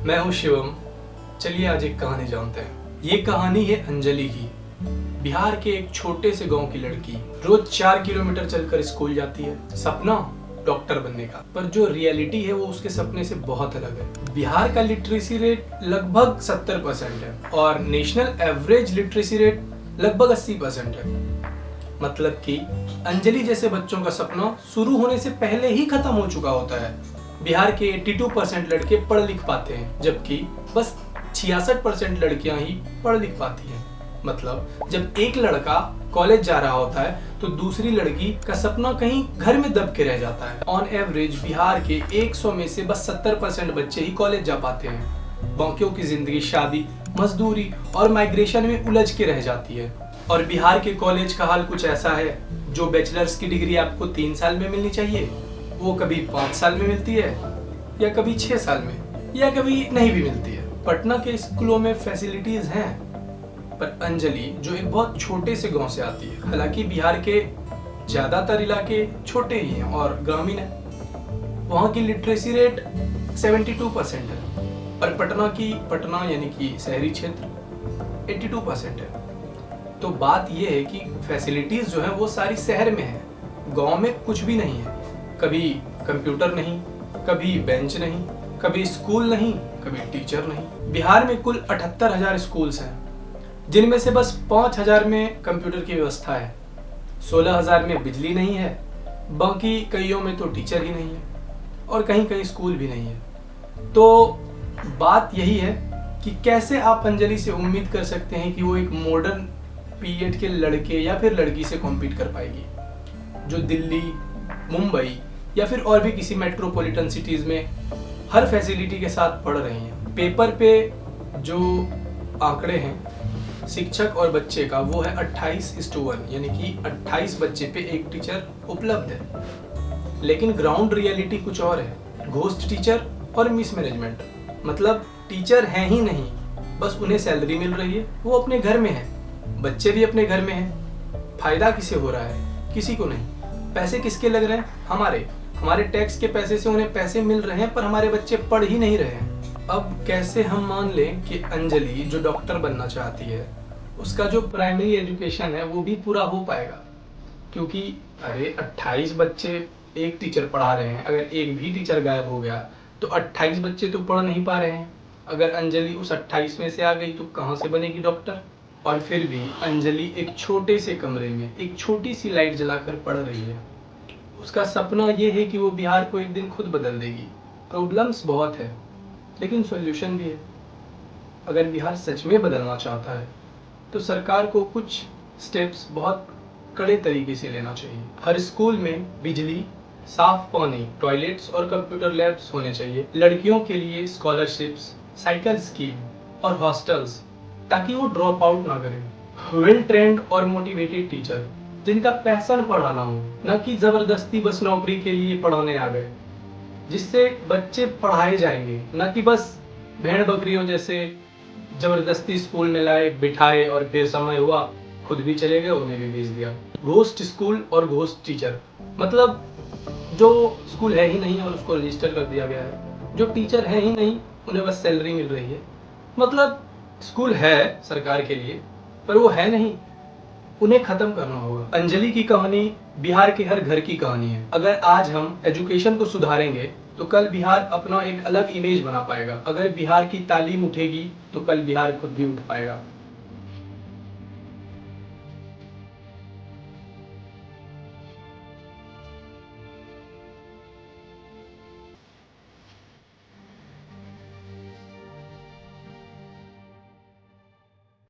मैं हूँ शिवम। चलिए आज एक कहानी जानते हैं। ये कहानी है अंजलि की। बिहार के एक छोटे से गांव की लड़की रोज 4 किलोमीटर चलकर स्कूल जाती है। सपना डॉक्टर बनने का, पर जो रियलिटी है वो उसके सपने से बहुत अलग है। बिहार का लिटरेसी रेट लगभग 70% है और नेशनल एवरेज लिटरेसी रेट लगभग 80% है। मतलब कि अंजलि जैसे बच्चों का सपना शुरू होने से पहले ही खत्म हो चुका होता है। बिहार के 82% लड़के पढ़ लिख पाते हैं, जबकि बस 66% लड़कियां ही पढ़ लिख पाती हैं। मतलब जब एक लड़का कॉलेज जा रहा होता है तो दूसरी लड़की का सपना कहीं घर में दब के रह जाता है। ऑन एवरेज बिहार के 100 में से बस 70% बच्चे ही कॉलेज जा पाते हैं। बाकियों की जिंदगी शादी, मजदूरी और माइग्रेशन में उलझ के रह जाती है। और बिहार के कॉलेज का हाल कुछ ऐसा है, जो बैचलर्स की डिग्री आपको 3 साल में मिलनी चाहिए वो कभी 5 साल में मिलती है, या कभी 6 साल में, या कभी नहीं भी मिलती है। पटना के स्कूलों में फैसिलिटीज हैं, पर अंजलि जो एक बहुत छोटे से गांव से आती है, हालांकि बिहार के ज्यादातर इलाके छोटे ही हैं और ग्रामीण है, वहाँ की लिटरेसी रेट 72% है, पर पटना यानी कि शहरी क्षेत्र 82% है। तो बात यह है कि फैसिलिटीज जो है वो सारी शहर में है, गांव में कुछ भी नहीं है। कभी कंप्यूटर नहीं, कभी बेंच नहीं, कभी स्कूल नहीं, कभी टीचर नहीं। बिहार में कुल 78,000 स्कूल्स हैं, जिनमें से बस 5,000 में कंप्यूटर की व्यवस्था है, 16,000 में बिजली नहीं है, बाकी कईयों में तो टीचर ही नहीं है और कहीं कहीं स्कूल भी नहीं है। तो बात यही है कि कैसे आप अंजलि से उम्मीद कर सकते हैं कि वो एक मॉडर्न पीरियड के लड़के या फिर लड़की से कॉम्पीट कर पाएगी, जो दिल्ली, मुंबई या फिर और भी किसी मेट्रोपॉलिटन सिटीज में हर फैसिलिटी के साथ पढ़ रही हैं। पेपर पे जो आंकड़े हैं शिक्षक और बच्चे का, वो है 28:1, यानी कि 28 बच्चे पे एक टीचर उपलब्ध है। लेकिन ग्राउंड रियलिटी कुछ और है, घोस्ट टीचर और मिसमैनेजमेंट। मतलब टीचर हैं ही नहीं, बस उन्हें सैलरी मिल रही है, वो अपने घर में है, बच्चे भी अपने घर में हैं। फायदा किसे हो रहा है? किसी को नहीं। पैसे किसके लग रहे हैं? हमारे टैक्स के पैसे से उन्हें पैसे मिल रहे हैं, पर हमारे बच्चे पढ़ ही नहीं रहे हैं। अब कैसे हम मान लें कि अंजलि जो डॉक्टर बनना चाहती है, उसका जो प्राइमरी एजुकेशन है वो भी पूरा हो पाएगा? क्योंकि अरे 28 बच्चे एक टीचर पढ़ा रहे हैं, अगर एक भी टीचर गायब हो गया तो 28 बच्चे तो पढ़ नहीं पा रहे हैं। अगर अंजलि उस 28 में से आ गई तो कहाँ से बनेगी डॉक्टर? और फिर भी अंजलि एक छोटे से कमरे में एक छोटी सी लाइट जलाकर पढ़ रही है। उसका सपना ये है कि वो बिहार को एक दिन खुद बदल देगी। प्रॉब्लम्स बहुत है, लेकिन सॉल्यूशन भी है। अगर बिहार सच में बदलना चाहता है तो सरकार को कुछ स्टेप्स बहुत कड़े तरीके से लेना चाहिए। हर स्कूल में बिजली, साफ पानी, टॉयलेट्स और कंप्यूटर लैब्स होने चाहिए। लड़कियों के लिए स्कॉलरशिप्स, साइकिल स्कीम और हॉस्टल्स, ताकि वो ड्रॉप आउट ना करें। वेल ट्रेंड और मोटिवेटेड टीचर, जिनका पैशन पढ़ाना हो, न कि जबरदस्ती बस नौकरी के लिए पढ़ाने आ गए, जिससे बच्चे पढ़ाए जाएंगे, न कि बस भेड़ बकरियों जैसे जबरदस्ती स्कूल में लाए, बिठाए और फिर समय हुआ खुद भी चले गए, उन्हें भी भेज दिया। घोस्ट स्कूल और घोस्ट टीचर, मतलब जो स्कूल है ही नहीं और उसको रजिस्टर कर दिया गया है, जो टीचर है ही नहीं उन्हें बस सैलरी मिल रही है। मतलब स्कूल है सरकार के लिए, पर वो है नहीं, उन्हें खत्म करना होगा। अंजलि की कहानी बिहार के हर घर की कहानी है। अगर आज हम एजुकेशन को सुधारेंगे तो कल बिहार अपना एक अलग इमेज बना पाएगा। अगर बिहार की तालीम उठेगी तो कल बिहार खुद भी उठ पाएगा।